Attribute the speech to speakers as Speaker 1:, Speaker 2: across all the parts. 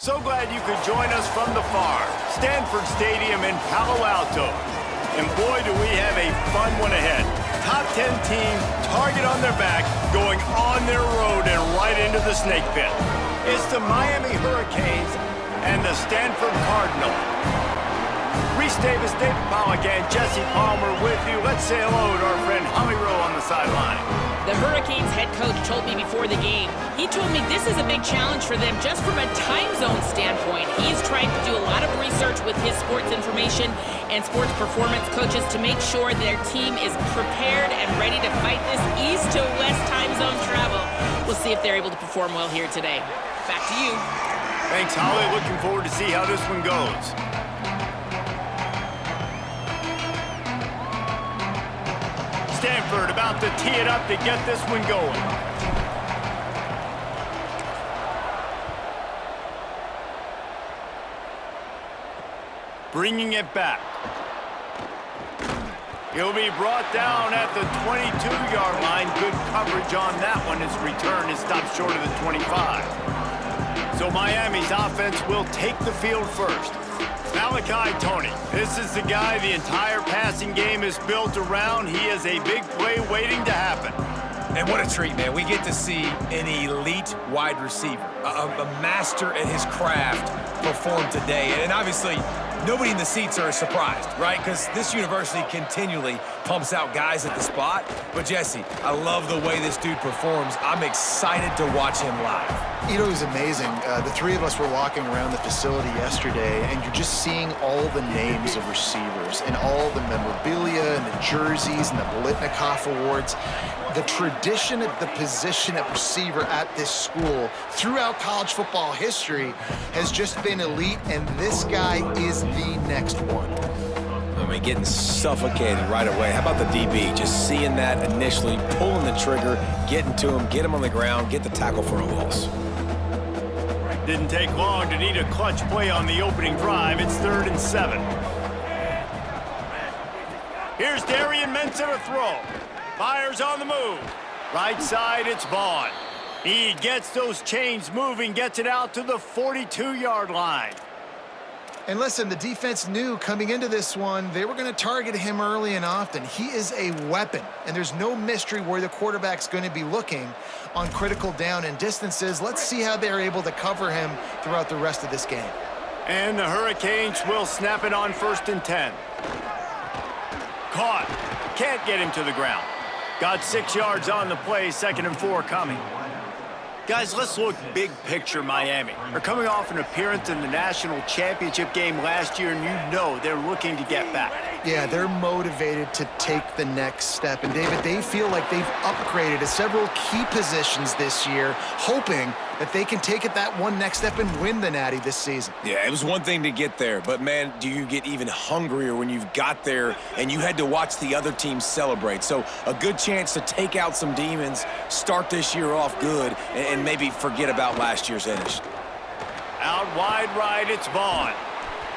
Speaker 1: So glad you could join us from the farm, Stanford Stadium in Palo Alto. And boy, do we have a fun one ahead. Top 10 team, target on their back, going on their road and right into the snake pit. It's the Miami Hurricanes and the Stanford Cardinals. Reese Davis, David Pollack, and Jesse Palmer with you. Let's say hello to our friend Holly Rowe on the sideline.
Speaker 2: The Hurricanes head coach told me before the game, he told me this is a big challenge for them just from a time zone standpoint. He's trying to do a lot of research with his sports information and sports performance coaches to make sure their team is prepared and ready to fight this east to west time zone travel. We'll see if they're able to perform well here today. Back to you.
Speaker 1: Thanks, Holly. Looking forward to see how this one goes. Stanford about to tee it up to get this one going. Bringing it back. He'll be brought down at the 22-yard line. Good coverage on that one. His return is stopped short of the 25. So Miami's offense will take the field first. Malachi Tony, this is the guy the entire passing game is built around. He is a big play waiting to happen.
Speaker 3: And what a treat, man. We get to see an elite wide receiver, a master at his craft perform today. And obviously, nobody in the seats are surprised, right? Because this university continually pumps out guys at the spot. But, Jesse, I love the way this dude performs. I'm excited to watch him live.
Speaker 4: You know, it was amazing. The three of us were walking around the facility yesterday, and you're just seeing all the names of receivers and all the memorabilia and the jerseys and the Bolitnikoff Awards. The tradition of the position at receiver at this school throughout college football history has just been elite, and this guy is the next one.
Speaker 3: I mean, getting suffocated right away. How about the DB? Just seeing that initially, pulling the trigger, getting to him, get him on the ground, get the tackle for a loss.
Speaker 1: Didn't take long to need a clutch play on the opening drive. It's 3rd and 7. Here's Darian Mensa to throw. Fires on the move. Right side, it's Vaughn. He gets those chains moving, gets it out to the 42-yard line.
Speaker 4: And listen, the defense knew coming into this one, they were going to target him early and often. He is a weapon, and there's no mystery where the quarterback's going to be looking on critical down and distances. Let's see how they're able to cover him throughout the rest of this game.
Speaker 1: And the Hurricanes will snap it on 1st and 10. Caught. Can't get him to the ground. Got 6 yards on the play, 2nd and 4 coming. Guys, let's look big picture Miami. They're coming off an appearance in the national championship game last year, and you know they're looking to get back.
Speaker 4: Yeah, they're motivated to take the next step. And, David, they feel like they've upgraded to several key positions this year, hoping that they can take it that one next step and win the Natty this season.
Speaker 3: Yeah, it was one thing to get there, but, man, do you get even hungrier when you've got there and you had to watch the other team celebrate. So a good chance to take out some demons, start this year off good, and maybe forget about last year's finish.
Speaker 1: Out wide right, it's Vaughn.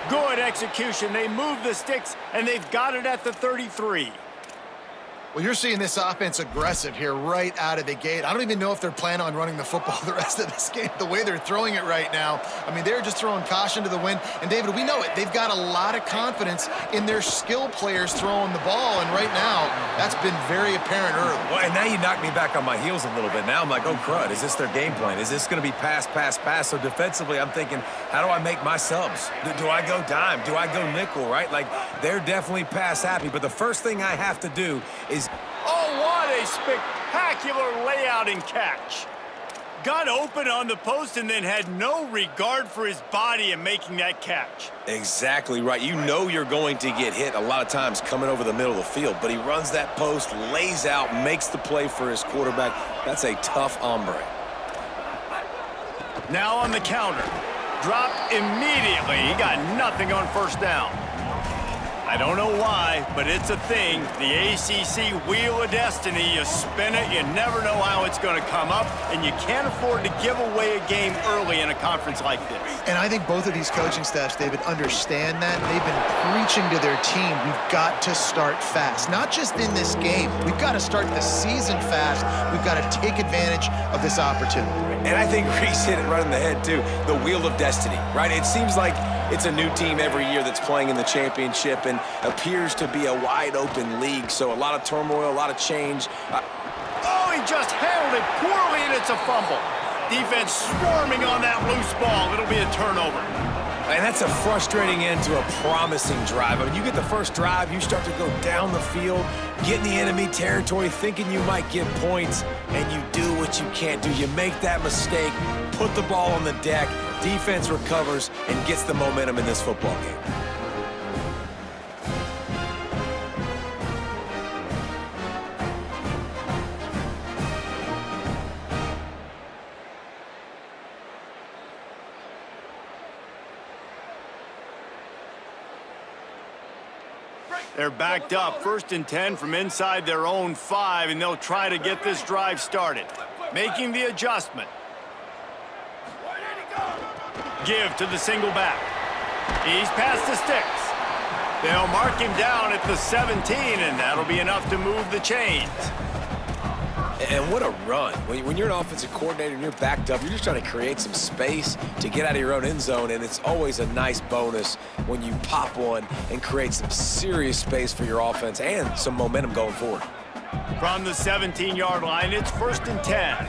Speaker 1: Good execution. They move the sticks, and they've got it at the 33.
Speaker 4: Well, you're seeing this offense aggressive here right out of the gate. I don't even know if they're planning on running the football the rest of this game, the way they're throwing it right now. I mean, they're just throwing caution to the wind. And, David, we know it. They've got a lot of confidence in their skill players throwing the ball, and right now, that's been very apparent early.
Speaker 3: Well, and now you knock me back on my heels a little bit. Now I'm like, oh, crud, is this their game plan? Is this going to be pass, pass, pass? So defensively, I'm thinking, how do I make my subs? Do I go dime? Do I go nickel, right? Like, they're definitely pass happy, but the first thing I have to do is...
Speaker 1: Oh, what a spectacular layout and catch. Got open on the post and then had no regard for his body in making that catch.
Speaker 3: Exactly right. You know you're going to get hit a lot of times coming over the middle of the field, but he runs that post, lays out, makes the play for his quarterback. That's a tough hombre.
Speaker 1: Now on the counter. Drop immediately. He got nothing on 1st down. I don't know why, but it's a thing. The ACC Wheel of Destiny, you spin it, you never know how it's going to come up, and you can't afford to give away a game early in a conference like this.
Speaker 4: And I think both of these coaching staffs, David, understand that. They've been preaching to their team, we've got to start fast. Not just in this game. We've got to start the season fast. We've got to take advantage of this opportunity.
Speaker 3: And I think Reese hit it right in the head, too. The Wheel of Destiny, right? It seems like it's a new team every year that's playing in the championship and appears to be a wide-open league, so a lot of turmoil, a lot of change.
Speaker 1: Oh, he just handled it poorly, and it's a fumble. Defense swarming on that loose ball. It'll be a turnover.
Speaker 3: And that's a frustrating end to a promising drive. I mean, you get the first drive, you start to go down the field, get in the enemy territory, thinking you might get points, and you do what you can't do. You make that mistake, put the ball on the deck, defense recovers, and gets the momentum in this football game.
Speaker 1: They're backed up, 1st and 10 from inside their own 5, and they'll try to get this drive started. Making the adjustment. Give to the single back. He's past the sticks. They'll mark him down at the 17, and that'll be enough to move the chains.
Speaker 3: And what a run. When you're an offensive coordinator and you're backed up, you're just trying to create some space to get out of your own end zone, and it's always a nice bonus when you pop one and create some serious space for your offense and some momentum going forward.
Speaker 1: From the 17-yard line, it's 1st and 10.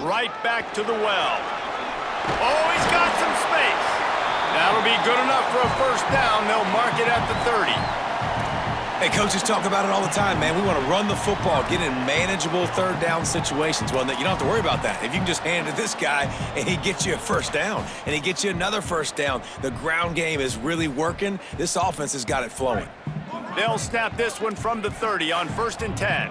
Speaker 1: Right back to the well. Oh, he's got some space. That'll be good enough for a 1st down. They'll mark it at the 30.
Speaker 3: Hey, coaches talk about it all the time, man. We want to run the football, get in manageable 3rd down situations. Well, you don't have to worry about that. If you can just hand it to this guy and he gets you a 1st down and he gets you another 1st down, the ground game is really working. This offense has got it flowing.
Speaker 1: They'll snap this one from the 30 on 1st and 10.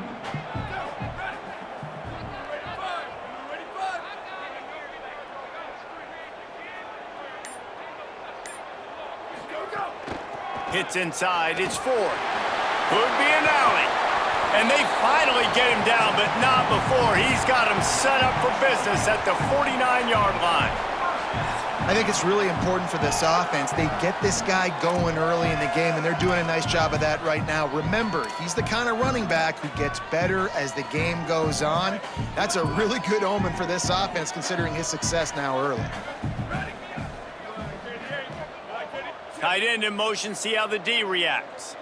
Speaker 1: Hits inside, it's Ford. Could be an alley. And they finally get him down, but not before. He's got him set up for business at the 49-yard line.
Speaker 4: I think it's really important for this offense. They get this guy going early in the game, and they're doing a nice job of that right now. Remember, he's the kind of running back who gets better as the game goes on. That's a really good omen for this offense, considering his success now early.
Speaker 1: Tight end in motion, see how the D reacts.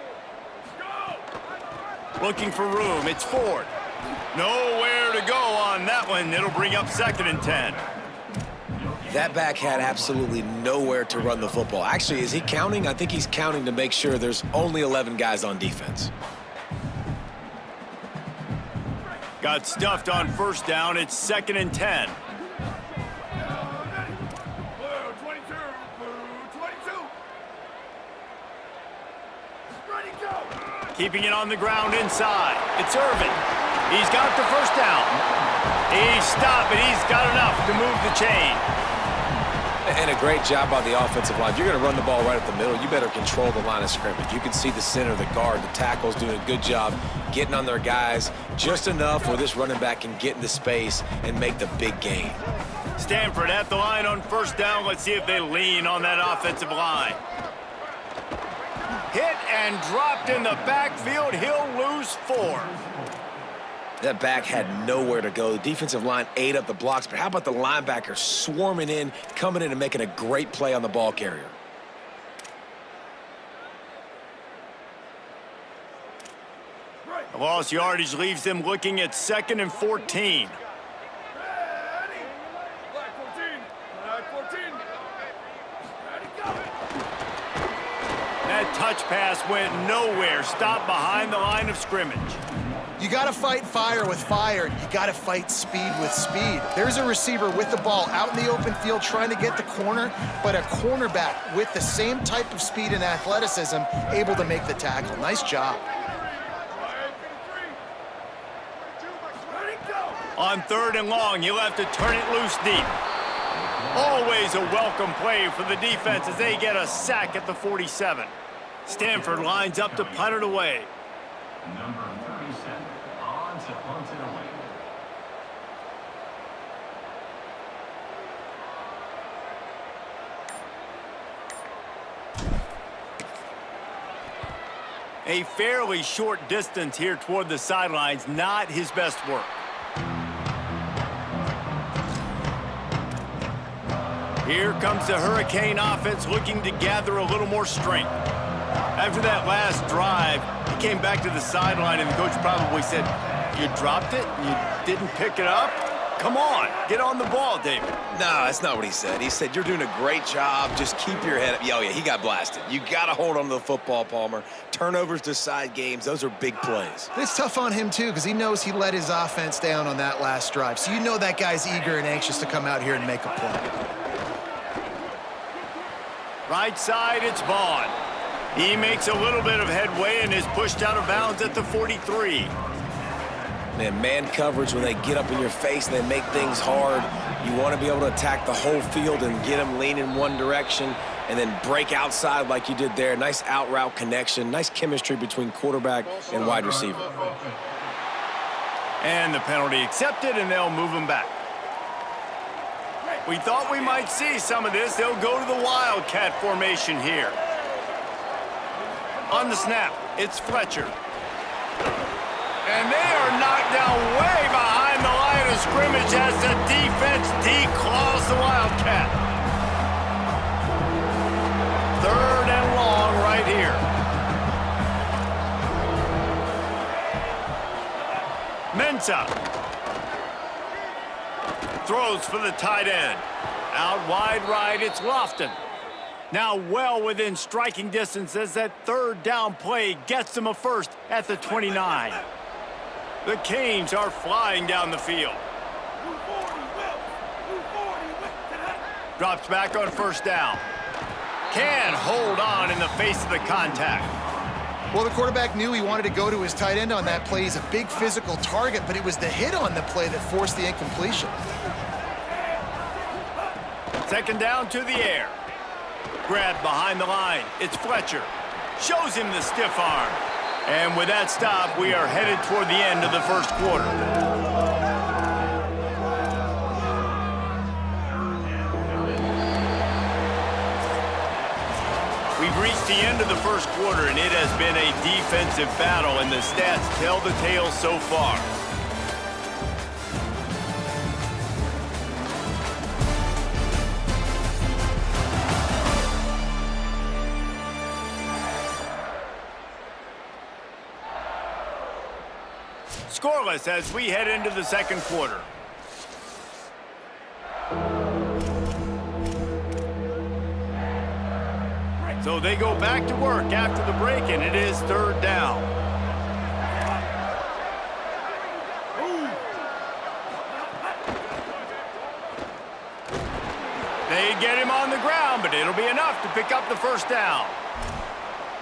Speaker 1: Looking for room, it's Ford. Nowhere to go on that one. It'll bring up 2nd and 10.
Speaker 3: That back had absolutely nowhere to run the football. Actually, is he counting? I think he's counting to make sure there's only 11 guys on defense.
Speaker 1: Got stuffed on 1st down. It's 2nd and 10. Keeping it on the ground inside. It's Irvin. He's got the 1st down. He's stopped, but he's got enough to move the chain.
Speaker 3: And a great job by the offensive line. If you're going to run the ball right up the middle, you better control the line of scrimmage. You can see the center, the guard, the tackles doing a good job getting on their guys just enough where this running back can get into space and make the big gain.
Speaker 1: Stanford at the line on 1st down. Let's see if they lean on that offensive line. Hit and dropped in the backfield. He'll lose 4.
Speaker 3: That back had nowhere to go. The defensive line ate up the blocks, but how about the linebacker swarming in, coming in and making a great play on the ball carrier?
Speaker 1: The lost yardage leaves them looking at 2nd and 14. That touch pass went nowhere. Stopped behind the line of scrimmage.
Speaker 4: You got to fight fire with fire. You got to fight speed with speed. There's a receiver with the ball out in the open field trying to get the corner, but a cornerback with the same type of speed and athleticism able to make the tackle. Nice job.
Speaker 1: On 3rd and long, he'll have to turn it loose deep. Always a welcome play for the defense as they get a sack at the 47. Stanford lines up to punt it away.
Speaker 5: Number 37, on to punt it away.
Speaker 1: A fairly short distance here toward the sidelines, not his best work. Here comes the Hurricane offense looking to gather a little more strength. After that last drive, he came back to the sideline and the coach probably said, "You dropped it? You didn't pick it up? Come on, get on the ball, David."
Speaker 3: No, that's not what he said. He said, "You're doing a great job. Just keep your head up." Oh, yeah, he got blasted. You got to hold on to the football, Palmer. Turnovers decide games. Those are big plays.
Speaker 4: It's tough on him, too, because he knows he let his offense down on that last drive. So you know that guy's eager and anxious to come out here and make a play.
Speaker 1: Right side, it's Vaughn. He makes a little bit of headway and is pushed out of bounds at the 43.
Speaker 3: Man coverage, when they get up in your face and they make things hard, you want to be able to attack the whole field and get them lean in one direction and then break outside like you did there. Nice out-route connection, nice chemistry between quarterback and wide receiver.
Speaker 1: And the penalty accepted, and they'll move him back. We thought we might see some of this. They'll go to the Wildcat formation here. On the snap, it's Fletcher. And they are knocked down way behind the line of scrimmage as the defense declaws the Wildcat. 3rd and long right here. Mensah throws for the tight end. Out wide right, it's Lofton. Now well within striking distance as that 3rd down play gets them a first at the 29. The Canes are flying down the field. Drops back on 1st down. Can hold on in the face of the contact.
Speaker 4: Well, the quarterback knew he wanted to go to his tight end on that play. He's a big physical target, but it was the hit on the play that forced the incompletion.
Speaker 1: 2nd down to the air. Grab behind the line. It's Fletcher. Shows him the stiff arm. And with that stop, we are headed toward the end of the 1st quarter. We've reached the end of the 1st quarter, and it has been a defensive battle, and the stats tell the tale so far. Scoreless as we head into the 2nd quarter. So they go back to work after the break, and it is 3rd down. They get him on the ground, but it'll be enough to pick up the 1st down.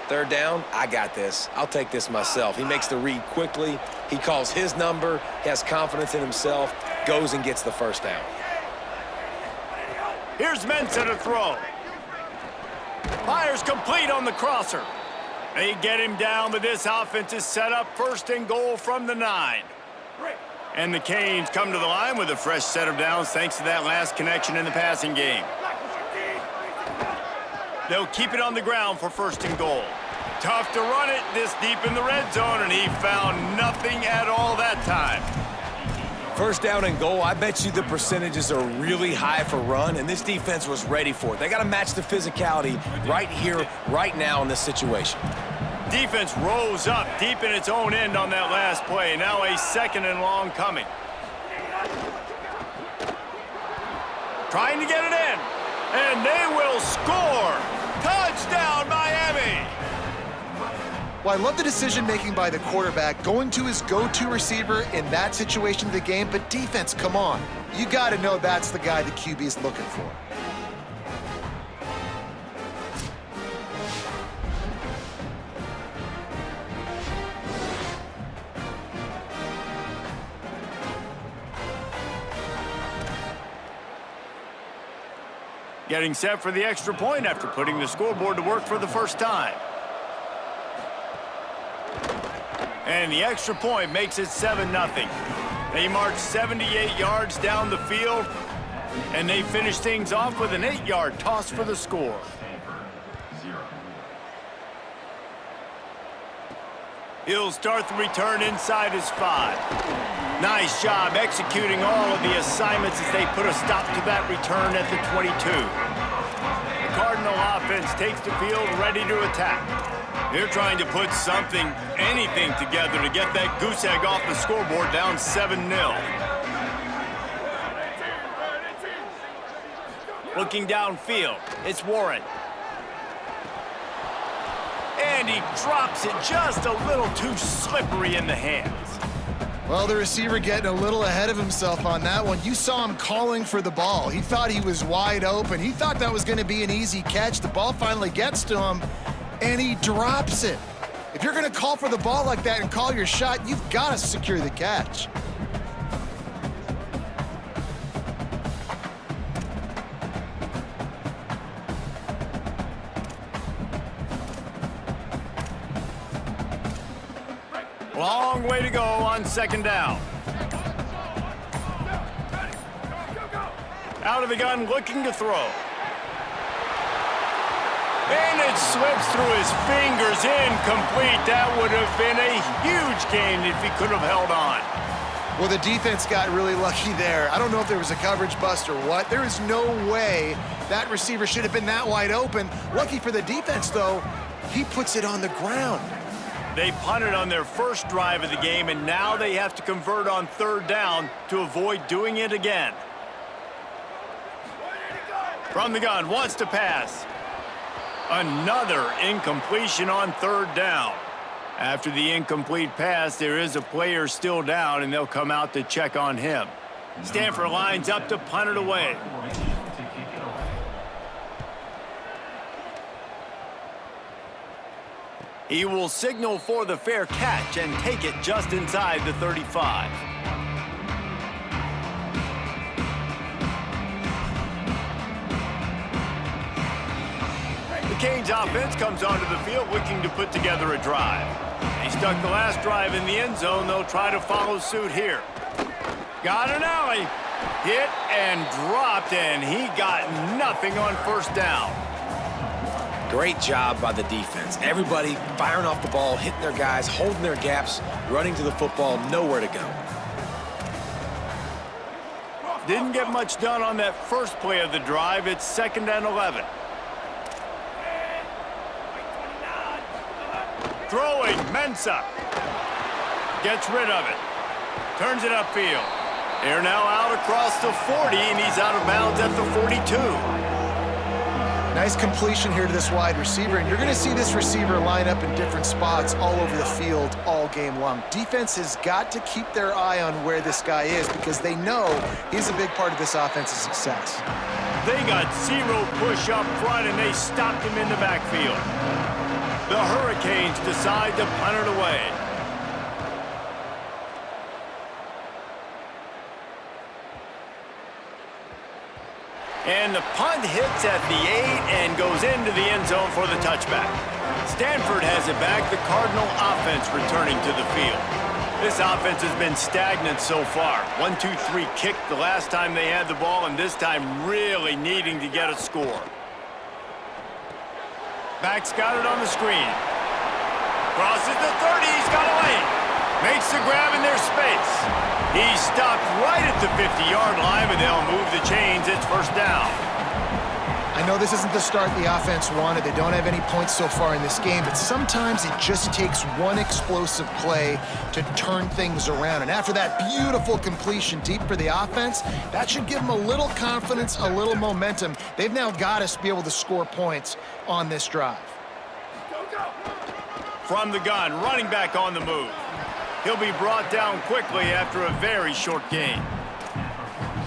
Speaker 3: 3rd down, I got this. I'll take this myself. He makes the read quickly. He calls his number. He has confidence in himself. Goes and gets the 1st down.
Speaker 1: Here's Mensah to throw. Fires complete on the crosser. They get him down, but this offense is set up 1st and goal from the 9. And the Canes come to the line with a fresh set of downs thanks to that last connection in the passing game. They'll keep it on the ground for 1st and goal. Tough to run it this deep in the red zone, and he found nothing at all that time.
Speaker 3: 1st down and goal, I bet you the percentages are really high for run, and this defense was ready for it. They got to match the physicality right here, right now in this situation.
Speaker 1: Defense rose up deep in its own end on that last play. Now a 2nd and long coming. Trying to get it in, and they will score. Touchdown, Miami!
Speaker 4: Well, I love the decision-making by the quarterback, going to his go-to receiver in that situation of the game, but defense, come on. You got to know that's the guy the QB is looking for.
Speaker 1: Getting set for the extra point after putting the scoreboard to work for the first time. And the extra point makes it 7-0. They march 78 yards down the field, and they finish things off with an 8-yard toss for the score.
Speaker 5: Stanford, 0.
Speaker 1: He'll start the return inside his 5. Nice job executing all of the assignments as they put a stop to that return at the 22. The Cardinal offense takes the field ready to attack. They're trying to put something, anything together to get that goose egg off the scoreboard down 7-0. Looking downfield, it's Warren. And he drops it just a little too slippery in the hands.
Speaker 4: Well, the receiver getting a little ahead of himself on that one. You saw him calling for the ball. He thought he was wide open. He thought that was going to be an easy catch. The ball finally gets to him, and he drops it. If you're going to call for the ball like that and call your shot, you've got to secure the catch.
Speaker 1: Long way to go on second down. Out of the gun, looking to throw. And it slips through his fingers, incomplete. That would have been a huge gain if he could have held on.
Speaker 4: Well, the defense got really lucky there. I don't know if there was a coverage bust or what. There is no way that receiver should have been that wide open. Lucky for the defense, though, he puts it on the ground.
Speaker 1: They punted on their first drive of the game, and now they have to convert on third down to avoid doing it again. From the gun, wants to pass. Another incompletion on third down. After the incomplete pass, there is a player still down, and they'll come out to check on him. Stanford lines up to punt it away. He will signal for the fair catch and take it just inside the 35. The Canes offense comes onto the field looking to put together a drive. They stuck the last drive in the end zone. They'll try to follow suit here. Got an alley. Hit and dropped, and he got nothing on first down.
Speaker 3: Great job by the defense. Everybody firing off the ball, hitting their guys, holding their gaps, running to the football, nowhere to go.
Speaker 1: Didn't get much done on that first play of the drive. It's 2nd and 11. Throwing, Mensah. Gets rid of it. Turns it upfield. They're now out across the 40, and he's out of bounds at the 42.
Speaker 4: Nice completion here to this wide receiver, and you're going to see this receiver line up in different spots all over the field all game long. Defense has got to keep their eye on where this guy is because they know he's a big part of this offense's success.
Speaker 1: They got zero push up front, and they stopped him in the backfield. The Hurricanes decide to punt it away. And the punt hits at the 8 and goes into the end zone for the touchback. Stanford has it back, the Cardinal offense returning to the field. This offense has been stagnant so far. 1-2-3 kick the last time they had the ball, and this time really needing to get a score. Back's got it on the screen. Crosses the 30, he's got a lane. Makes the grab in their space. He stopped right at the 50-yard line, but they'll move the chains. It's first down.
Speaker 4: I know this isn't the start the offense wanted. They don't have any points so far in this game, but sometimes it just takes one explosive play to turn things around. And after that beautiful completion deep for the offense, that should give them a little confidence, a little momentum. They've now got us to be able to score points on this drive.
Speaker 1: From the gun, running back on the move. He'll be brought down quickly after a very short gain.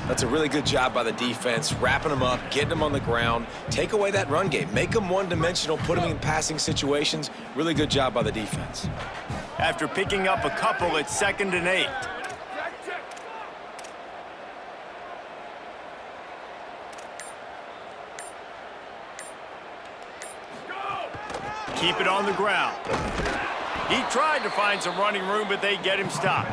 Speaker 3: That's a really good job by the defense, wrapping them up, getting them on the ground, take away that run game, make them one-dimensional, put them in passing situations. Really good job by the defense.
Speaker 1: After picking up a couple, it's 2nd and 8. keep it on the ground. He tried to find some running room, but they get him stopped.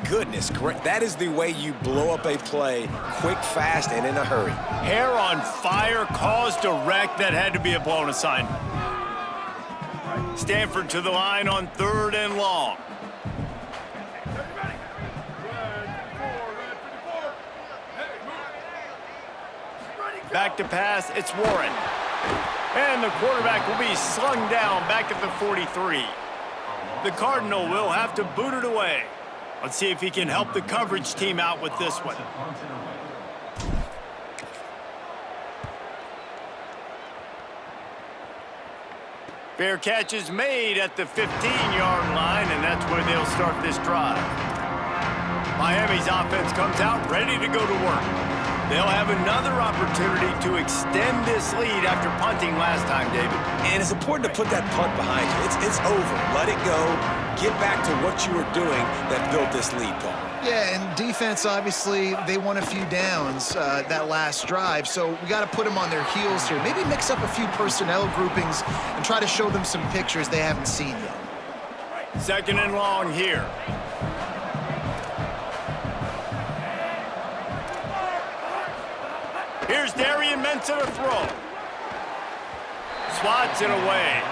Speaker 3: Goodness, that is the way you blow up a play, quick, fast, and in a hurry.
Speaker 1: Hair on fire, caused a wreck that had to be a blown assignment. Stanford to the line on 3rd and long. Back to pass, it's Warren. And the quarterback will be slung down back at the 43. The Cardinal will have to boot it away. Let's see if he can help the coverage team out with this one. Fair catch is made at the 15-yard line, and that's where they'll start this drive. Miami's offense comes out ready to go to work. They'll have another opportunity to extend this lead after punting last time, David.
Speaker 3: And it's important to put that punt behind you. It's over. Let it go. Get back to what you were doing that built this lead, Paul.
Speaker 4: Yeah, and defense, obviously, they won a few downs that last drive, so we got to put them on their heels here. Maybe mix up a few personnel groupings and try to show them some pictures they haven't seen yet.
Speaker 1: 2nd and long here. Here's Darian Mensa to throw. Swats it away.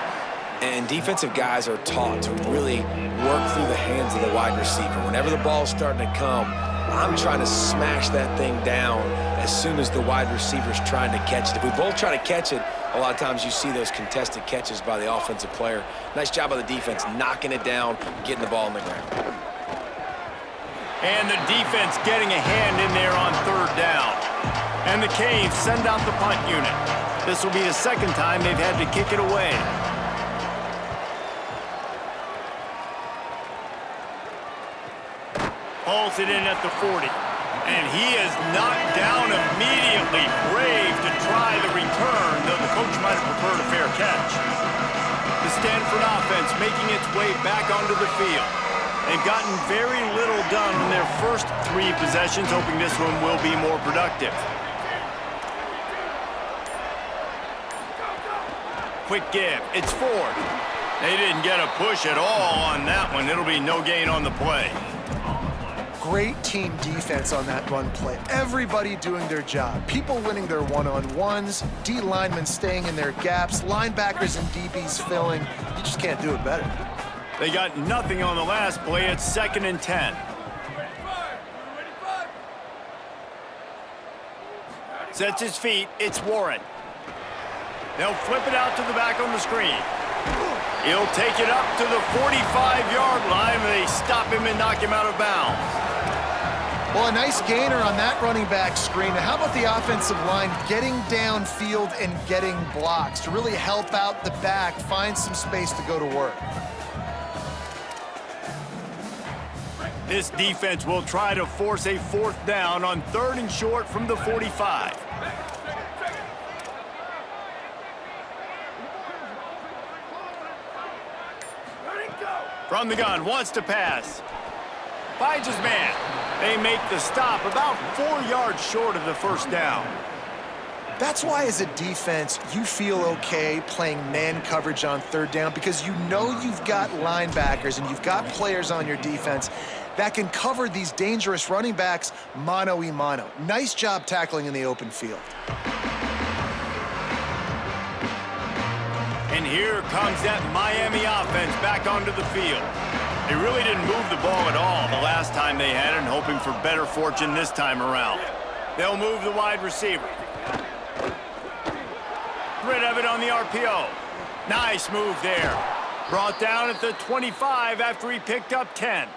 Speaker 3: And defensive guys are taught to really work through the hands of the wide receiver. Whenever the ball's starting to come, I'm trying to smash that thing down as soon as the wide receiver's trying to catch it. If we both try to catch it, a lot of times you see those contested catches by the offensive player. Nice job by the defense knocking it down, getting the ball on the ground.
Speaker 1: And the defense getting a hand in there on 3rd down. And the Canes send out the punt unit. This will be the 2nd time they've had to kick it away. Hauls it in at the 40. And he is knocked down immediately. Brave to try the return, though the coach might have preferred a fair catch. The Stanford offense making its way back onto the field. They've gotten very little done on their first 3 possessions, hoping this one will be more productive. Quick give. It's Ford. They didn't get a push at all on that one. It'll be no gain on the play.
Speaker 4: Great team defense on that run play. Everybody doing their job. People winning their one-on-ones, D linemen staying in their gaps, linebackers and DBs filling. You just can't do it better.
Speaker 1: They got nothing on the last play. It's 2nd and 10. Sets his feet. It's Warren. They'll flip it out to the back on the screen. He'll take it up to the 45-yard line, and they stop him and knock him out of bounds.
Speaker 4: Well, a nice gainer on that running back screen. How about the offensive line getting downfield and getting blocks to really help out the back, find some space to go to work?
Speaker 1: This defense will try to force a 4th down on 3rd and short from the 45. From the gun, wants to pass. Finds his man. They make the stop about 4 yards short of the 1st down.
Speaker 4: That's why, as a defense, you feel okay playing man coverage on 3rd down, because you know you've got linebackers and you've got players on your defense that can cover these dangerous running backs mano-a-mano. Nice job tackling in the open field.
Speaker 1: And here comes that Miami offense back onto the field. They really didn't move the ball at all the last time they had it, and hoping for better fortune this time around. They'll move the wide receiver. Rid of it on the RPO. Nice move there. Brought down at the 25 after he picked up 10.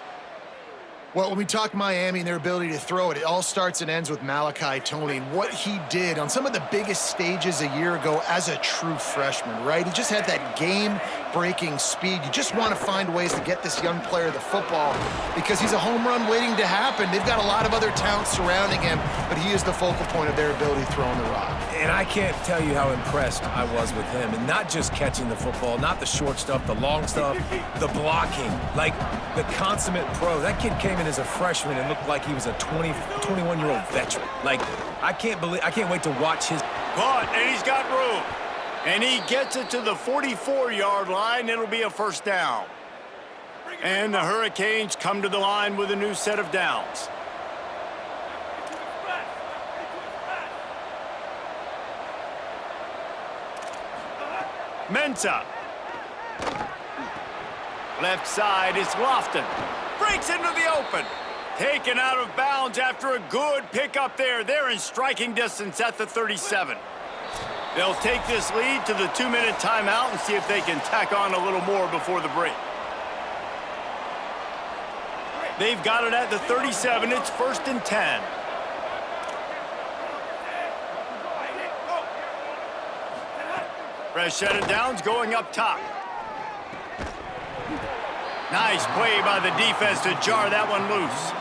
Speaker 4: Well, when we talk Miami and their ability to throw it, it all starts and ends with Malachi Tony and what he did on some of the biggest stages a year ago as a true freshman, right? He just had that game-breaking speed. You just want to find ways to get this young player the football because he's a home run waiting to happen. They've got a lot of other talent surrounding him, but he is the focal point of their ability throwing the rock.
Speaker 3: And I can't tell you how impressed I was with him. And not just catching the football, not the short stuff, the long stuff, the blocking, like the consummate pro. That kid came in as a freshman and looked like he was a 21-year-old veteran. Like, I can't wait to watch his...
Speaker 1: Caught, and he's got room. And he gets it to the 44-yard line. It'll be a first down. And the Hurricanes come to the line with a new set of downs. Mensah. Left side is Lofton. Breaks into the open. Taken out of bounds after a good pickup there. They're in striking distance at the 37. They'll take this lead to the 2-minute timeout and see if they can tack on a little more before the break. They've got it at the 37. It's 1st and 10. Fresh set of downs going up top. Nice play by the defense to jar that one loose.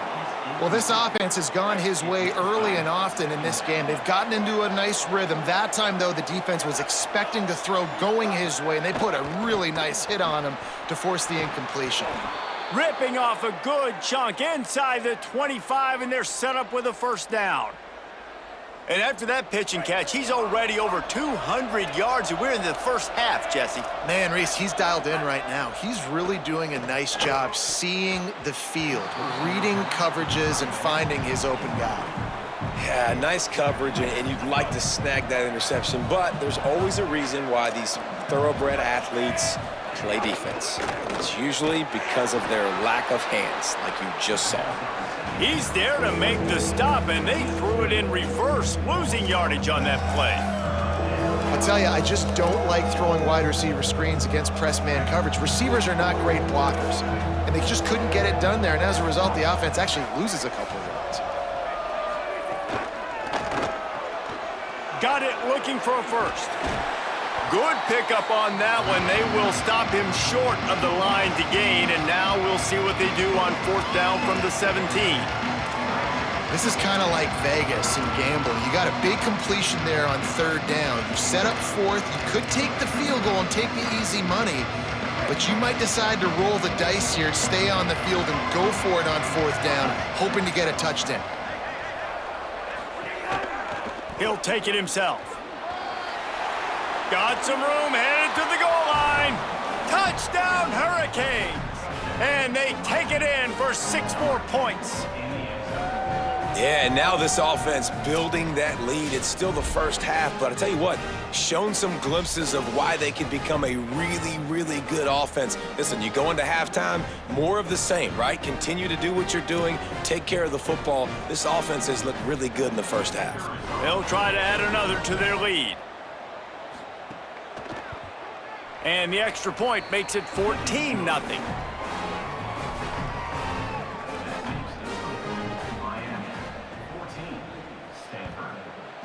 Speaker 4: Well, this offense has gone his way early and often in this game. They've gotten into a nice rhythm. That time, though, the defense was expecting to throw going his way, and they put a really nice hit on him to force the incompletion.
Speaker 1: Ripping off a good chunk inside the 25, and they're set up with a first down. And after that pitch and catch, he's already over 200 yards, and we're in the first half, Jesse.
Speaker 4: Man, Reese, he's dialed in right now. He's really doing a nice job seeing the field, reading coverages, and finding his open guy.
Speaker 3: Yeah, nice coverage, and you'd like to snag that interception, but there's always a reason why these thoroughbred athletes play defense. It's usually because of their lack of hands, like you just saw.
Speaker 1: He's there to make the stop, and they threw it in reverse, losing yardage on that play.
Speaker 4: I'll tell you, I just don't like throwing wide receiver screens against press man coverage. Receivers are not great blockers, and they just couldn't get it done there, and as a result, the offense actually loses a couple of yards.
Speaker 1: Got it looking for a first. Good pickup on that one. They will stop him short of the line to gain, and now we'll see what they do on 4th down from the 17.
Speaker 4: This is kind of like Vegas and gambling. You got a big completion there on 3rd down. You set up 4th. You could take the field goal and take the easy money, but you might decide to roll the dice here, stay on the field, and go for it on 4th down, hoping to get a touchdown.
Speaker 1: He'll take it himself. Got some room, headed to the goal line. Touchdown, Hurricanes. And they take it in for 6 more points.
Speaker 3: Yeah, and now this offense building that lead. It's still the first half, but I tell you what, shown some glimpses of why they can become a really, really good offense. Listen, you go into halftime, more of the same, right? Continue to do what you're doing, take care of the football. This offense has looked really good in the first half.
Speaker 1: They'll try to add another to their lead. And the extra point makes it 14-0.
Speaker 5: Miami 14, Stanford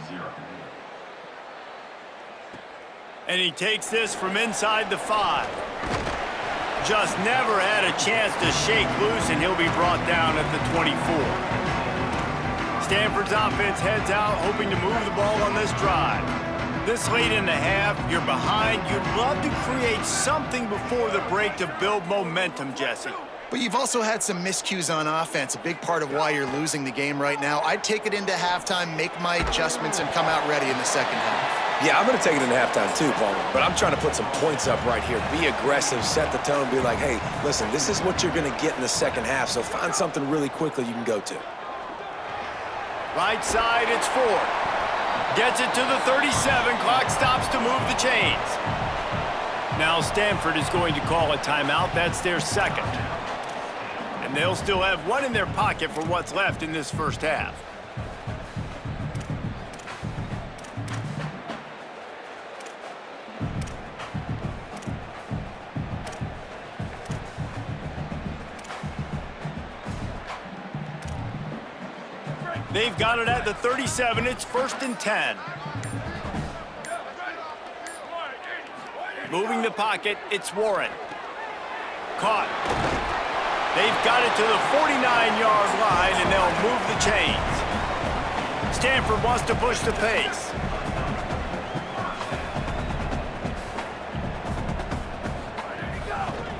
Speaker 5: 0.
Speaker 1: And he takes this from inside the 5. Just never had a chance to shake loose, and he'll be brought down at the 24. Stanford's offense heads out, hoping to move the ball on this drive. This late in the half, you're behind. You'd love to create something before the break to build momentum, Jesse.
Speaker 4: But you've also had some miscues on offense, a big part of why you're losing the game right now. I'd take it into halftime, make my adjustments, and come out ready in the second half.
Speaker 3: Yeah, I'm going to take it into halftime too, Paul. But I'm trying to put some points up right here. Be aggressive, set the tone, be like, hey, listen, this is what you're going to get in the second half, so find something really quickly you can go to.
Speaker 1: Right side, it's Ford. Gets it to the 37. Clock stops to move the chains. Now Stanford is going to call a timeout. That's their second. And they'll still have one in their pocket for what's left in this first half. They've got it at the 37. It's 1st and 10. Moving the pocket, it's Warren. Caught. They've got it to the 49-yard line, and they'll move the chains. Stanford wants to push the pace.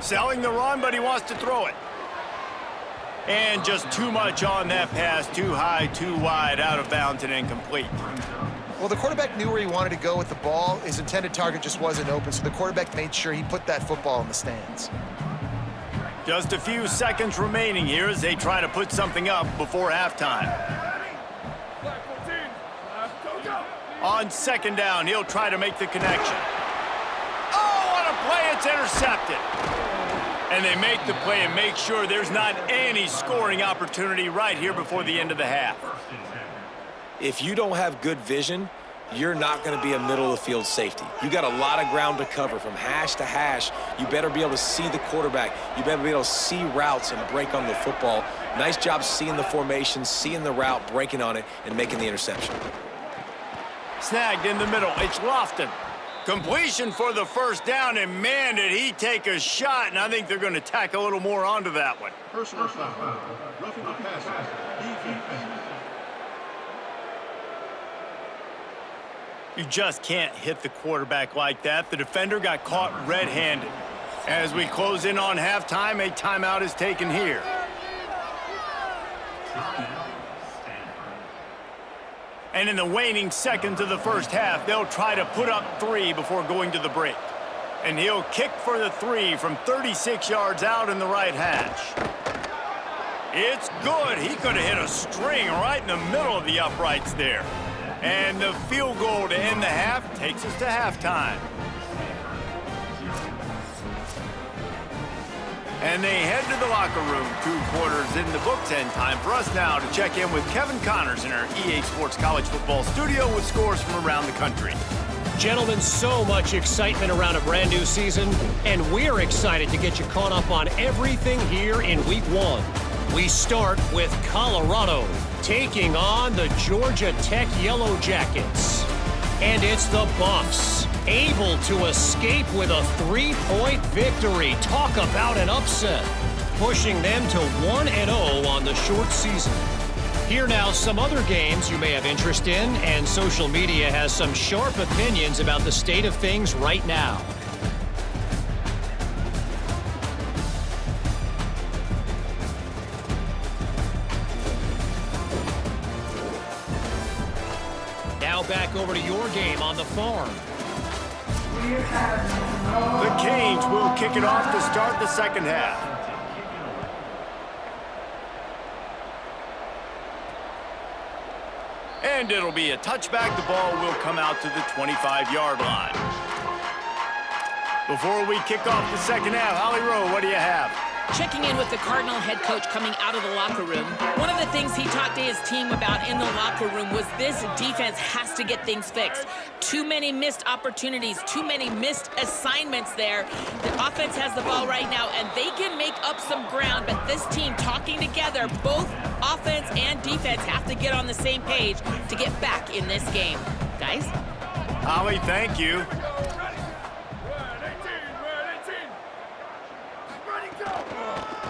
Speaker 1: Selling the run, but he wants to throw it. And just too much on that pass. Too high, too wide, out of bounds, and incomplete.
Speaker 4: Well, the quarterback knew where he wanted to go with the ball. His intended target just wasn't open, so the quarterback made sure he put that football in the stands.
Speaker 1: Just a few seconds remaining here as they try to put something up before halftime. On second down, he'll try to make the connection. Oh, what a play, it's intercepted. And they make the play and make sure there's not any scoring opportunity right here before the end of the half.
Speaker 3: If you don't have good vision, you're not going to be a middle-of-the-field safety. You got a lot of ground to cover from hash to hash. You better be able to see the quarterback. You better be able to see routes and break on the football. Nice job seeing the formation, seeing the route, breaking on it, and making the interception.
Speaker 1: Snagged in the middle. It's Lofton. Completion for the first down, and man, did he take a shot, and I think they're going to tack a little more onto that one.
Speaker 5: Personal foul. Roughing the passer. Defense.
Speaker 1: You just can't hit the quarterback like that. The defender got caught red-handed. As we close in on halftime, a timeout is taken here. And in the waning seconds of the first half, they'll try to put up 3 before going to the break. And he'll kick for the 3 from 36 yards out in the right hash. It's good. He could have hit a string right in the middle of the uprights there. And the field goal to end the half takes us to halftime. And they head to the locker room, 2 quarters in the books, and time for us now to check in with Kevin Connors in our EA Sports College Football studio with scores from around the country.
Speaker 6: Gentlemen, so much excitement around a brand new season, and we're excited to get you caught up on everything here in Week 1. We start with Colorado taking on the Georgia Tech Yellow Jackets. And it's the Buffs able to escape with a 3-point victory. Talk about an upset, pushing them to 1-0 on the short season. Here now some other games you may have interest in, and social media has some sharp opinions about the state of things right now. Now back over to your game on the farm.
Speaker 1: The Canes will kick it off to start the second half. And it'll be a touchback. The ball will come out to the 25-yard line. Before we kick off the second half, Holly Rowe, what do you have?
Speaker 2: Checking in with the Cardinal head coach coming out of the locker room. One of the things he talked to his team about in the locker room was this defense has to get things fixed. Too many missed opportunities, too many missed assignments there. The offense has the ball right now, and they can make up some ground, but this team talking together, both offense and defense have to get on the same page to get back in this game. Guys?
Speaker 1: Holly, thank you.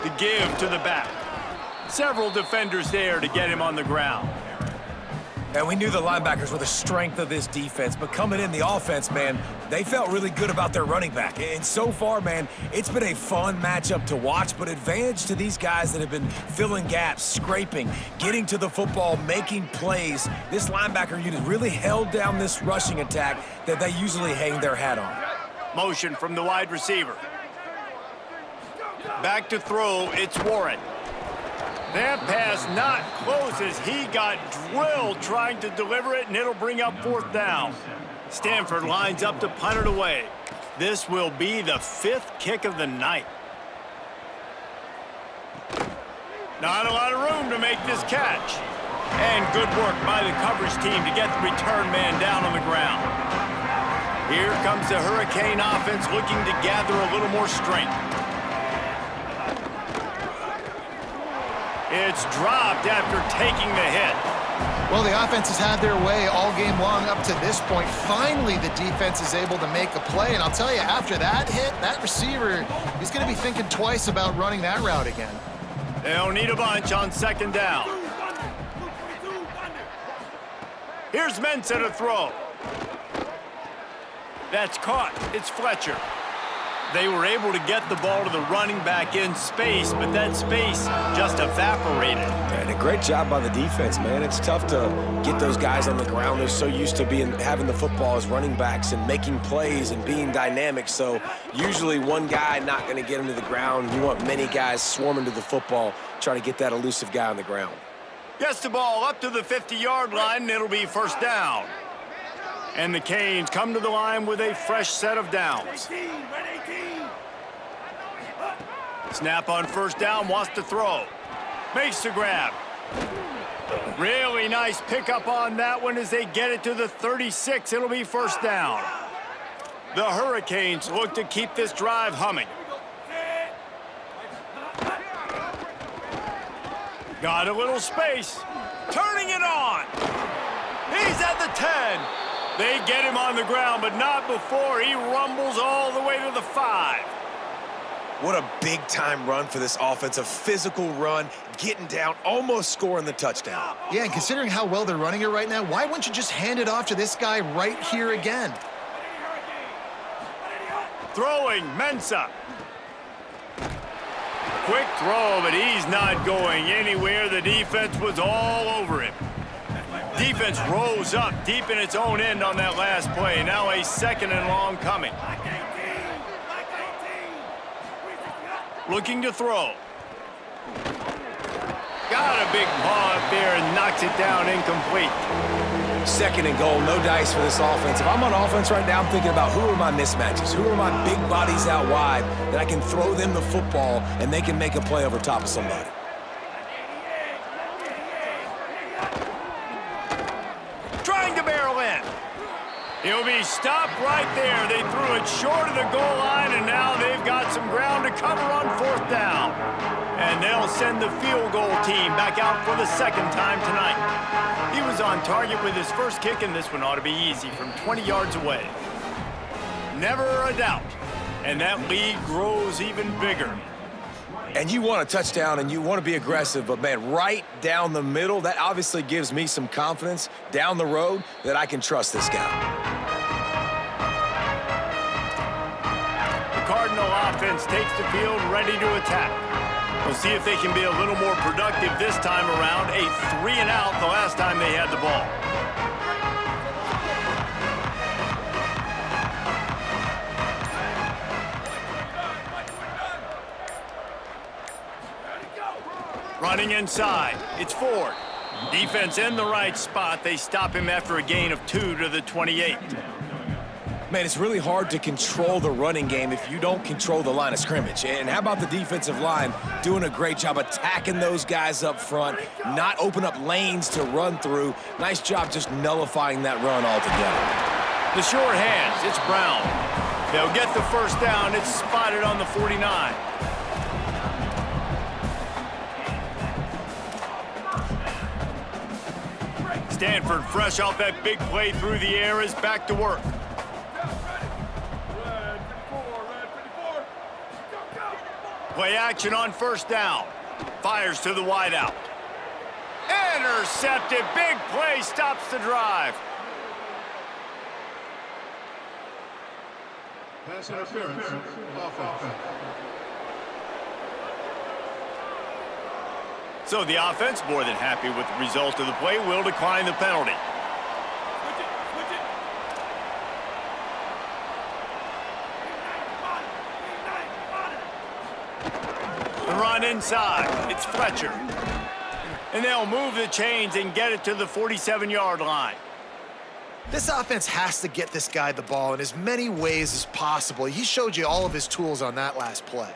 Speaker 1: The give to the back. Several defenders there to get him on the ground.
Speaker 3: And we knew the linebackers were the strength of this defense, but coming in the offense, man, they felt really good about their running back. And so far, man, it's been a fun matchup to watch, but advantage to these guys that have been filling gaps, scraping, getting to the football, making plays. This linebacker unit really held down this rushing attack that they usually hang their hat on.
Speaker 1: Motion from the wide receiver. Back to throw, it's Warren. That pass not close as he got drilled trying to deliver it, and it'll bring up 4th down. Stanford lines up to punt it away. This will be the 5th kick of the night. Not a lot of room to make this catch. And good work by the coverage team to get the return man down on the ground. Here comes the Hurricane offense looking to gather a little more strength. It's dropped after taking the hit.
Speaker 4: Well, the offense has had their way all game long up to this point. Finally, the defense is able to make a play. And I'll tell you, after that hit, that receiver, he's going to be thinking twice about running that route again.
Speaker 1: They'll need a bunch on second down. Here's Mensa to throw. That's caught. It's Fletcher. They were able to get the ball to the running back in space, but that space just evaporated.
Speaker 3: And a great job by the defense, man. It's tough to get those guys on the ground. They're so used to having the football as running backs and making plays and being dynamic. So usually one guy not going to get him to the ground. You want many guys swarming to the football, try to get that elusive guy on the ground.
Speaker 1: Gets the ball up to the 50-yard line, and it'll be first down. And the Canes come to the line with a fresh set of downs. Snap on first down, wants to throw. Makes the grab. Really nice pickup on that one as they get it to the 36. It'll be first down. The Hurricanes look to keep this drive humming. Got a little space. Turning it on. He's at the 10. They get him on the ground, but not before he rumbles all the way to the 5.
Speaker 3: What a big-time run for this offense. A physical run, getting down, almost scoring the touchdown.
Speaker 4: Yeah, and considering how well they're running it right now, why wouldn't you just hand it off to this guy right here again?
Speaker 1: Throwing, Mensah. Quick throw, but he's not going anywhere. The defense was all over him. Defense rose up deep in its own end on that last play. Now a second and long coming. Looking to throw. Got a big paw up there and knocks it down incomplete.
Speaker 3: Second and goal, no dice for this offense. If I'm on offense right now, I'm thinking about who are my mismatches? Who are my big bodies out wide that I can throw them the football and they can make a play over top of somebody.
Speaker 1: Trying to barrel in. He'll be stopped right there. They threw it short of the goal line, and now they've got some ground to cover on fourth down. And they'll send the field goal team back out for the second time tonight. He was on target with his first kick, and this one ought to be easy from 20 yards away. Never a doubt. And that lead grows even bigger.
Speaker 3: And you want a touchdown and you want to be aggressive, but man, right down the middle, that obviously gives me some confidence down the road that I can trust this guy.
Speaker 1: The Cardinal offense takes the field ready to attack. We'll see if they can be a little more productive this time around. A 3-and-out the last time they had the ball. Running inside, it's Ford. Defense in the right spot. They stop him after a gain of 2 to the 28.
Speaker 3: Man, it's really hard to control the running game if you don't control the line of scrimmage. And how about the defensive line doing a great job attacking those guys up front, not open up lanes to run through. Nice job just nullifying that run altogether.
Speaker 1: The short hands, it's Brown. They'll get the first down. It's spotted on the 49. Stanford, fresh off that big play through the air, is back to work. Play action on first down. Fires to the wideout. Intercepted. Big play stops the drive.
Speaker 5: Pass interference. Offense.
Speaker 1: So the offense, more than happy with the result of the play, will decline the penalty. The run inside. It's Fletcher. And they'll move the chains and get it to the 47-yard line.
Speaker 4: This offense has to get this guy the ball in as many ways as possible. He showed you all of his tools on that last play.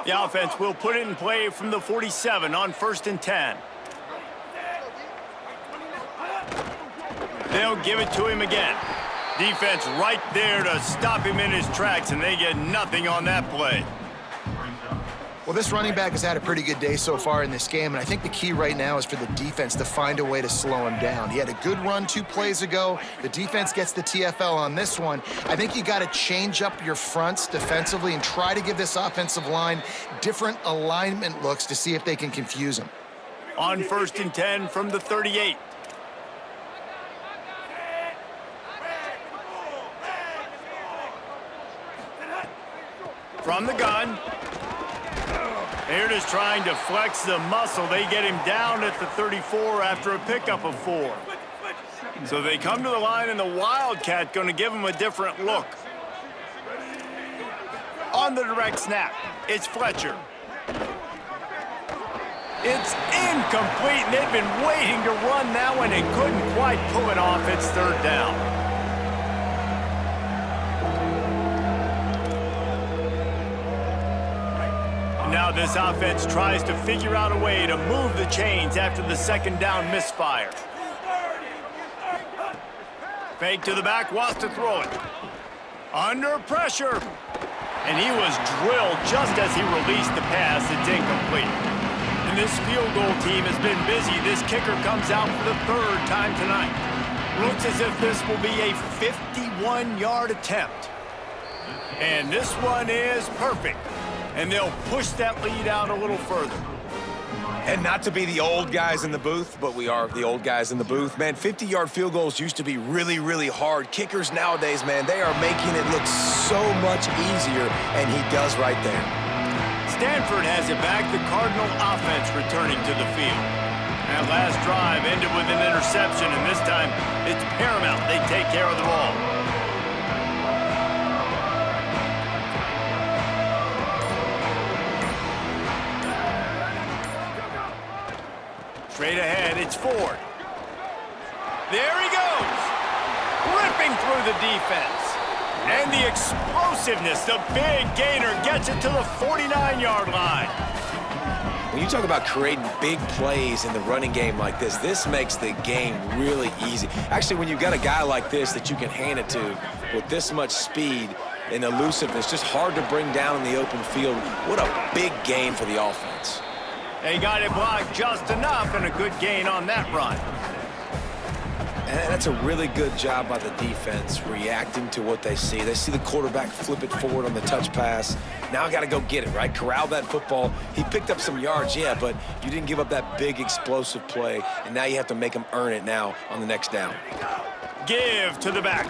Speaker 1: The offense will put it in play from the 47 on 1st and 10. They'll give it to him again. Defense right there to stop him in his tracks, and they get nothing on that play.
Speaker 4: Well, this running back has had a pretty good day so far in this game, and I think the key right now is for the defense to find a way to slow him down. He had a good run 2 plays ago. The defense gets the TFL on this one. I think you got to change up your fronts defensively and try to give this offensive line different alignment looks to see if they can confuse him.
Speaker 1: On 1st and 10 from the 38. From the gun. They're just trying to flex the muscle. They get him down at the 34 after a pickup of 4. So they come to the line, and the Wildcat going to give him a different look. On the direct snap, it's Fletcher. It's incomplete, and they've been waiting to run that one and couldn't quite pull it off. It's third down. Now this offense tries to figure out a way to move the chains after the second down misfire. Fake to the back, wants to throw it. Under pressure. And he was drilled just as he released the pass. It's incomplete. And this field goal team has been busy. This kicker comes out for the third time tonight. Looks as if this will be a 51-yard attempt. And this one is perfect. And they'll push that lead out a little further.
Speaker 3: And not to be the old guys in the booth, but we are the old guys in the booth. Man, 50-yard field goals used to be really, really hard. Kickers nowadays, man, they are making it look so much easier, and he does right there.
Speaker 1: Stanford has it back. The Cardinal offense returning to the field. That last drive ended with an interception, and this time it's paramount they take care of the ball. Straight ahead, it's Ford. There he goes. Ripping through the defense. And the explosiveness, the big gainer gets it to the 49-yard line.
Speaker 3: When you talk about creating big plays in the running game like this makes the game really easy. Actually, when you've got a guy like this that you can hand it to with this much speed and elusiveness, just hard to bring down in the open field, what a big gain for the offense.
Speaker 1: They got it blocked just enough, and a good gain on that run.
Speaker 3: And that's a really good job by the defense, reacting to what they see. They see the quarterback flip it forward on the touch pass. Now I got to go get it, right? Corral that football. He picked up some yards, yeah, but you didn't give up that big explosive play, and now you have to make him earn it now on the next down.
Speaker 1: Give to the back.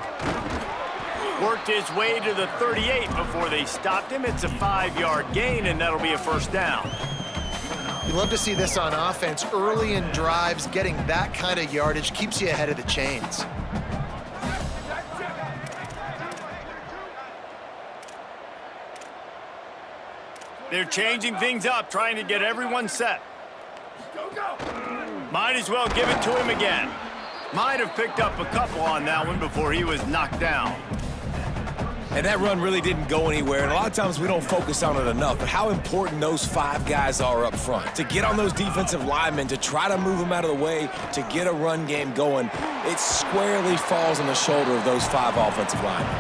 Speaker 1: Worked his way to the 38 before they stopped him. It's a 5-yard gain, and that'll be a first down.
Speaker 4: You love to see this on offense. Early in drives, getting that kind of yardage keeps you ahead of the chains.
Speaker 1: They're changing things up, trying to get everyone set. Might as well give it to him again. Might have picked up a couple on that one before he was knocked down.
Speaker 3: And that run really didn't go anywhere, and a lot of times we don't focus on it enough, but how important those 5 guys are up front. To get on those defensive linemen, to try to move them out of the way, to get a run game going, it squarely falls on the shoulder of those 5 offensive linemen.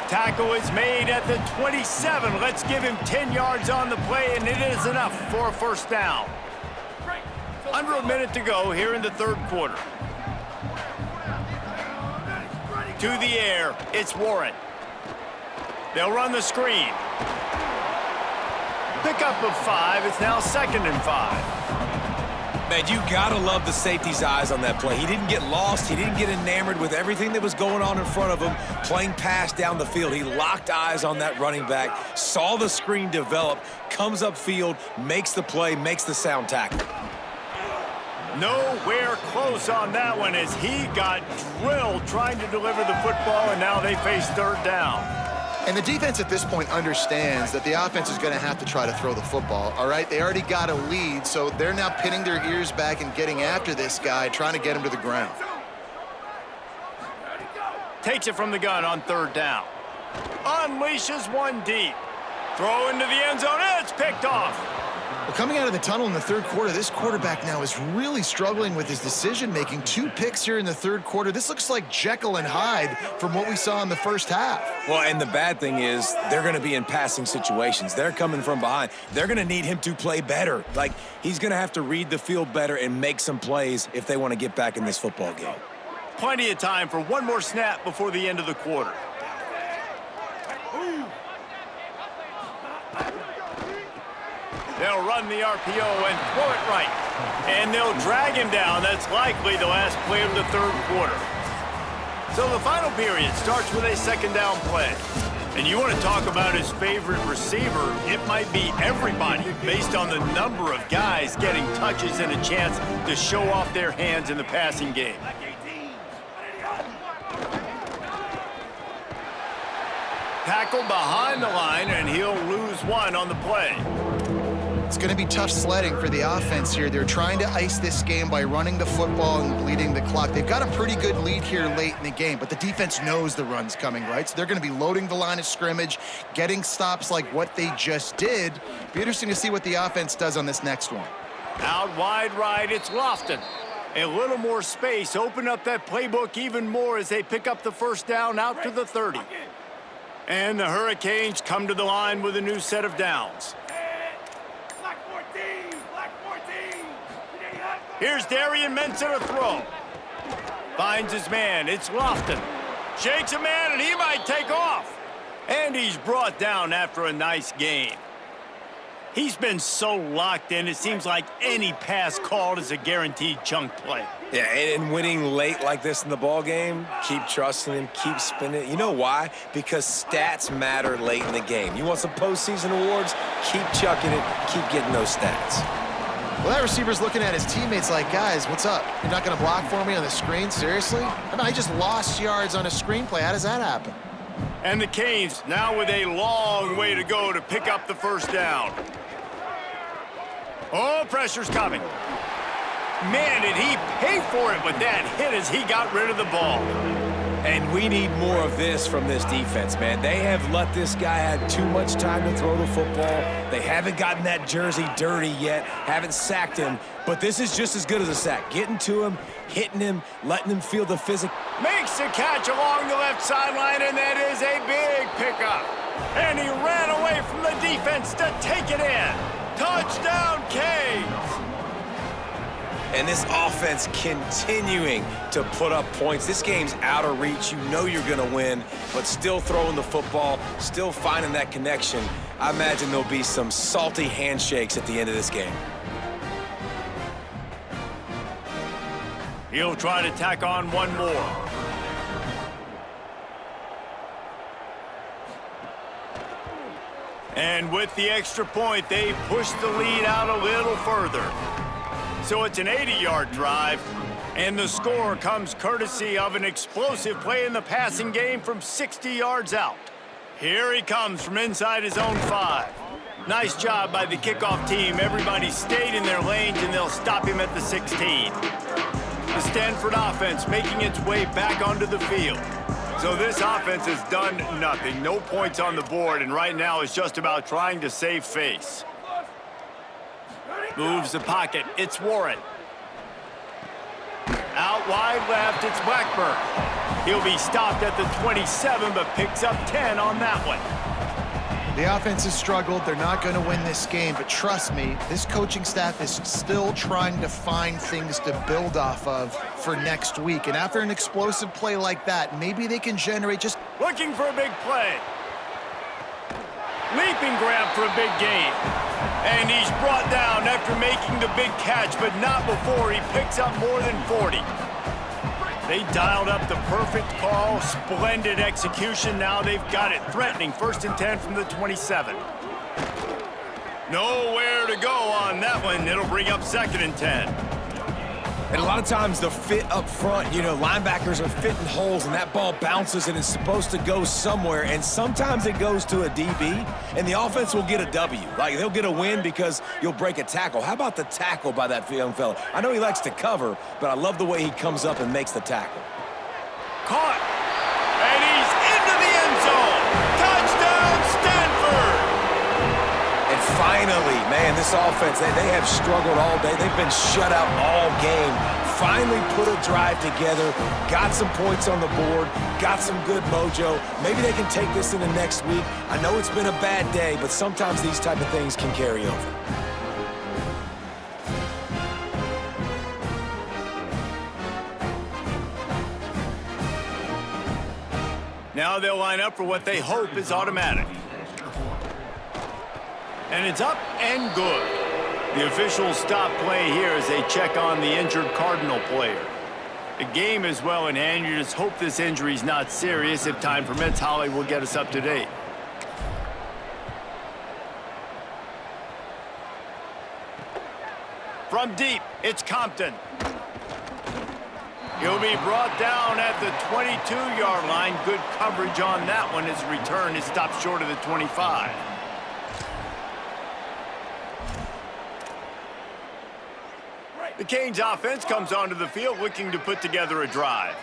Speaker 1: Tackle is made at the 27. Let's give him 10 yards on the play, and it is enough for a first down. Under a minute to go here in the third quarter. To the air, it's Warren. They'll run the screen. Pickup of 5. It's now 2nd and 5.
Speaker 3: Man, you gotta love the safety's eyes on that play. He didn't get lost. He didn't get enamored with everything that was going on in front of him, playing pass down the field. He locked eyes on that running back, saw the screen develop, comes upfield, makes the play, makes the sound tackle.
Speaker 1: Nowhere close on that one as he got drilled trying to deliver the football, and now they face third down.
Speaker 4: And the defense at this point understands that the offense is going to have to try to throw the football, all right? They already got a lead, so they're now pinning their ears back and getting after this guy, trying to get him to the ground.
Speaker 1: Takes it from the gun on third down. Unleashes one deep. Throw into the end zone. It's picked off.
Speaker 4: Well, coming out of the tunnel in the third quarter, this quarterback now is really struggling with his decision-making. 2 picks here in the third quarter. This looks like Jekyll and Hyde from what we saw in the first half.
Speaker 3: Well, and the bad thing is they're going to be in passing situations. They're coming from behind. They're going to need him to play better. Like, he's going to have to read the field better and make some plays if they want to get back in this football game.
Speaker 1: Plenty of time for one more snap before the end of the quarter. They'll run the RPO and throw it right. And they'll drag him down. That's likely the last play of the third quarter. So the final period starts with a second down play. And you want to talk about his favorite receiver, it might be everybody based on the number of guys getting touches and a chance to show off their hands in the passing game. Tackled behind the line, and he'll lose one on the play.
Speaker 4: It's going to be tough sledding for the offense here. They're trying to ice this game by running the football and bleeding the clock. They've got a pretty good lead here late in the game, but the defense knows the run's coming, right? So they're going to be loading the line of scrimmage, getting stops like what they just did. Be interesting to see what the offense does on this next one.
Speaker 1: Out wide right, it's Lofton. A little more space, open up that playbook even more as they pick up the first down out to the 30. And the Hurricanes come to the line with a new set of downs. Here's Darian Mensa to throw. Finds his man. It's Lofton. Shakes a man, and he might take off. And he's brought down after a nice game. He's been so locked in, it seems like any pass called is a guaranteed chunk play.
Speaker 3: Yeah, and winning late like this in the ball game, keep trusting him, keep spinning. You know why? Because stats matter late in the game. You want some postseason awards? Keep chucking it, keep getting those stats.
Speaker 4: Well, that receiver's looking at his teammates like, guys, what's up? You're not going to block for me on the screen? Seriously? I mean, I just lost yards on a screenplay. How does that happen?
Speaker 1: And the Canes now with a long way to go to pick up the first down. Oh, pressure's coming. Man, did he pay for it with that hit as he got rid of the ball.
Speaker 3: And we need more of this from this defense, man. They have let this guy have too much time to throw the football. They haven't gotten that jersey dirty yet, haven't sacked him, but this is just as good as a sack. Getting to him, hitting him, letting him feel the physical.
Speaker 1: Makes the catch along the left sideline, and that is a big pickup. And he ran away from the defense to take it in. Touchdown, Canes!
Speaker 3: And this offense continuing to put up points. This game's out of reach. You know you're going to win, but still throwing the football, still finding that connection. I imagine there'll be some salty handshakes at the end of this game.
Speaker 1: He'll try to tack on one more. And with the extra point, they push the lead out a little further. So it's an 80-yard drive, and the score comes courtesy of an explosive play in the passing game from 60 yards out. Here he comes from inside his own 5. Nice job by the kickoff team. Everybody stayed in their lanes, and they'll stop him at the 16. The Stanford offense making its way back onto the field. So this offense has done nothing. No points on the board, and right now it's just about trying to save face. Moves the pocket. It's Warren. Out wide left, it's Blackburn. He'll be stopped at the 27, but picks up 10 on that one.
Speaker 4: The offense has struggled. They're not going to win this game, but trust me, this coaching staff is still trying to find things to build off of for next week. And after an explosive play like that, maybe they can generate just...
Speaker 1: Looking for a big play. Leaping grab for a big gain. And he's brought down after making the big catch, but not before he picks up more than 40. They dialed up the perfect call, splendid execution. Now they've got it. Threatening 1st and 10 from the 27. Nowhere to go on that one. It'll bring up 2nd and 10.
Speaker 3: And a lot of times the fit up front, you know, linebackers are fitting holes and that ball bounces and it's supposed to go somewhere. And sometimes it goes to a DB and the offense will get a W. Like they'll get a win because you'll break a tackle. How about the tackle by that young fella? I know he likes to cover, but I love the way he comes up and makes the tackle.
Speaker 1: Caught. And he's into the end zone. Touchdown, Stanford.
Speaker 3: And finally, man, this offense, they have struggled all day. They've been shut out all game. Finally put a drive together, got some points on the board, got some good mojo. Maybe they can take this into next week. I know it's been a bad day, but sometimes these type of things can carry over.
Speaker 1: Now they'll line up for what they hope is automatic. And it's up and good. The officials stop play here as they check on the injured Cardinal player. The game is well in hand. You just hope this injury's not serious. If time permits, Holly will get us up to date. From deep, it's Compton. He'll be brought down at the 22-yard line. Good coverage on that one. His return is stopped short of the 25. The Canes offense comes onto the field looking to put together a drive.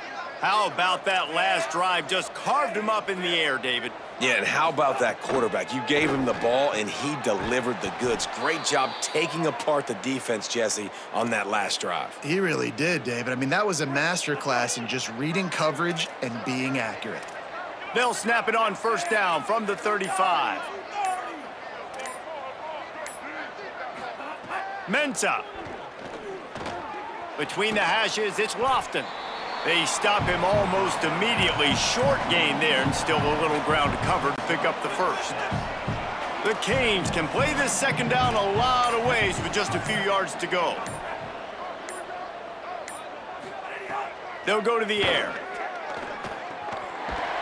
Speaker 1: How about that last drive? Just carved him up in the air, David.
Speaker 3: Yeah, and how about that quarterback? You gave him the ball, and he delivered the goods. Great job taking apart the defense, Jesse, on that last drive.
Speaker 4: He really did, David. I mean, that was a masterclass in just reading coverage and being accurate.
Speaker 1: They'll snap it on first down from the 35. Mensah. Between the hashes, it's Lofton. They stop him almost immediately. Short gain there, and still a little ground to cover to pick up the first. The Canes can play this second down a lot of ways with just a few yards to go. They'll go to the air.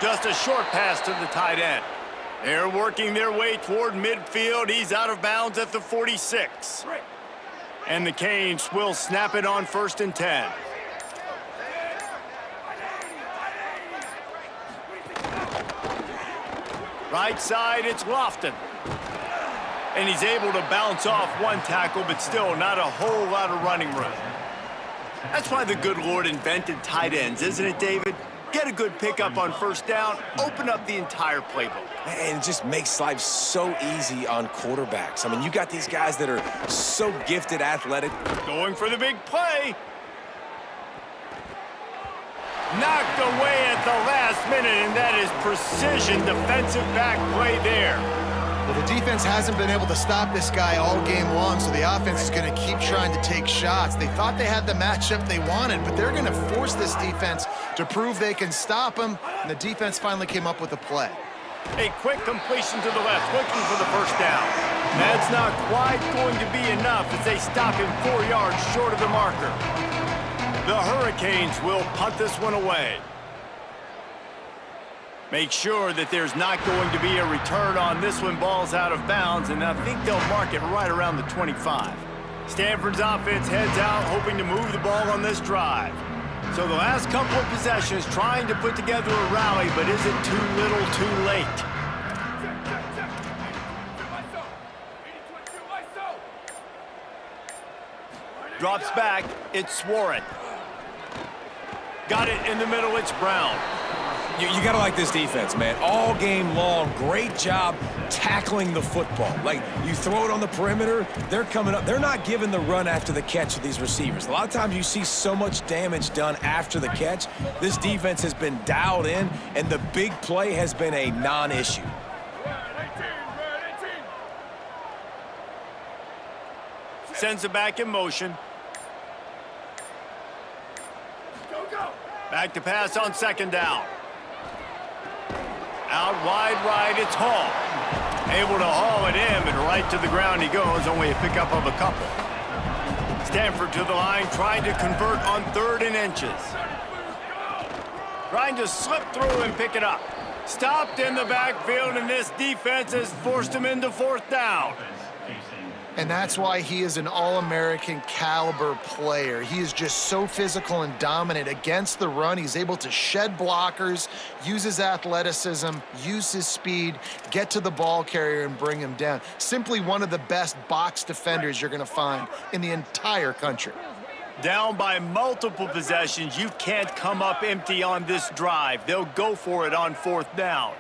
Speaker 1: Just a short pass to the tight end. They're working their way toward midfield. He's out of bounds at the 46. And the Canes will snap it on first and 10. Right side, it's Lofton. And he's able to bounce off one tackle, but still not a whole lot of running room. That's why the good Lord invented tight ends, isn't it, David? Get a good pickup on first down, open up the entire playbook.
Speaker 3: And it just makes life so easy on quarterbacks. I mean, you got these guys that are so gifted, athletic.
Speaker 1: Going for the big play. Knocked away at the last minute, and that is precision defensive back play there.
Speaker 4: Well, the defense hasn't been able to stop this guy all game long, so the offense is going to keep trying to take shots. They thought they had the matchup they wanted, but they're going to force this defense to prove they can stop him, and the defense finally came up with a play.
Speaker 1: A quick completion to the left, looking for the first down. That's not quite going to be enough as they stop him 4 yards short of the marker. The Hurricanes will punt this one away. Make sure that there's not going to be a return on this one. Ball's out of bounds, and I think they'll mark it right around the 25. Stanford's offense heads out, hoping to move the ball on this drive. So the last couple of possessions trying to put together a rally, but is it too little too late? Drops back, it's Swarren. Got it in the middle, it's Brown.
Speaker 3: You got to like this defense, man. All game long, great job tackling the football. Like, you throw it on the perimeter, they're coming up. They're not giving the run after the catch with these receivers. A lot of times you see so much damage done after the catch. This defense has been dialed in, and the big play has been a non-issue.
Speaker 1: Sends it back in motion. Back to pass on second down. Out wide right, it's Hall. Able to haul it in, but right to the ground he goes, only a pickup of a couple. Stanford to the line, trying to convert on 3rd and inches. Trying to slip through and pick it up. Stopped in the backfield, and this defense has forced him into 4th down.
Speaker 4: And that's why he is an All-American caliber player. He is just so physical and dominant against the run. He's able to shed blockers, use his athleticism, use his speed, get to the ball carrier and bring him down. Simply one of the best box defenders you're going to find in the entire country.
Speaker 1: Down by multiple possessions, you can't come up empty on this drive. They'll go for it on 4th down.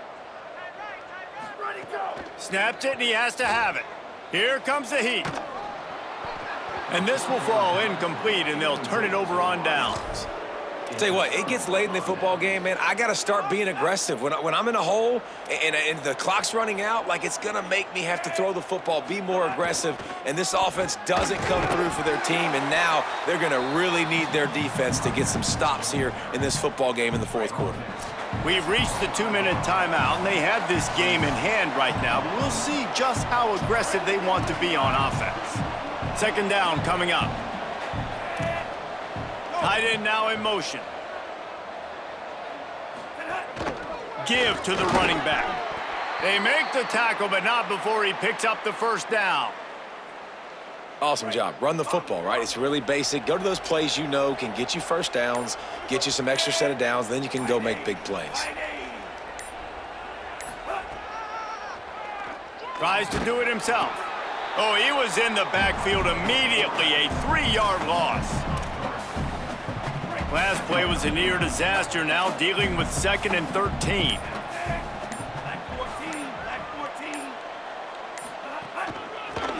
Speaker 1: Snaps it, and he has to have it. Here comes the heat. And this will fall incomplete, and they'll turn it over on downs.
Speaker 3: Tell you what, it gets late in the football game, man. I got to start being aggressive. When I'm in a hole and the clock's running out, like, it's going to make me have to throw the football, be more aggressive, and this offense doesn't come through for their team, and now they're going to really need their defense to get some stops here in this football game in the 4th quarter.
Speaker 1: We've reached the 2-minute timeout, and they have this game in hand right now, but we'll see just how aggressive they want to be on offense. Second down coming up. Tight end now in motion. Give to the running back. They make the tackle, but not before he picks up the first down.
Speaker 3: Awesome job. Run the football, right? It's really basic. Go to those plays you know can get you first downs, get you some extra set of downs, then you can go make big plays.
Speaker 1: Tries to do it himself. Oh, he was in the backfield immediately. A 3-yard loss. Last play was a near disaster, now dealing with 2nd and 13.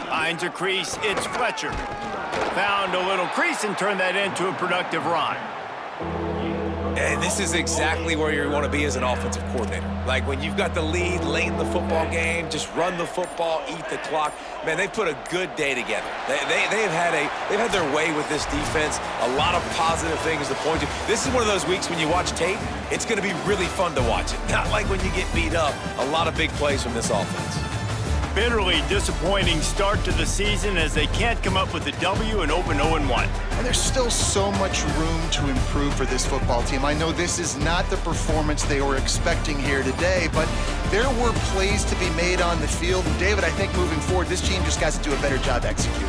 Speaker 1: Finds a crease, it's Fletcher. Found a little crease and turned that into a productive run.
Speaker 3: And this is exactly where you want to be as an offensive coordinator. Like when you've got the lead late in the football game, just run the football, eat the clock. Man, they put a good day together. They've had their way with this defense. A lot of positive things to point to. This is one of those weeks when you watch tape, it's going to be really fun to watch it. Not like when you get beat up. A lot of big plays from this offense.
Speaker 1: Bitterly disappointing start to the season as they can't come up with a W and open 0-1.
Speaker 4: And there's still so much room to improve for this football team. I know this is not the performance they were expecting here today, but there were plays to be made on the field. And David, I think moving forward, this team just got to do a better job executing.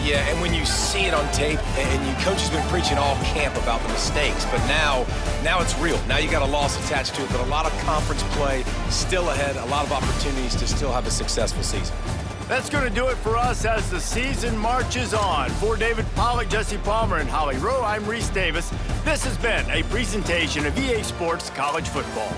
Speaker 3: Yeah, and when you see it on tape, and your coach has been preaching all camp about the mistakes, but now it's real. Now you got a loss attached to it, but a lot of conference play still ahead, a lot of opportunities to still have a successful season.
Speaker 1: That's going to do it for us as the season marches on. For David Pollack, Jesse Palmer, and Holly Rowe, I'm Reese Davis. This has been a presentation of EA Sports College Football.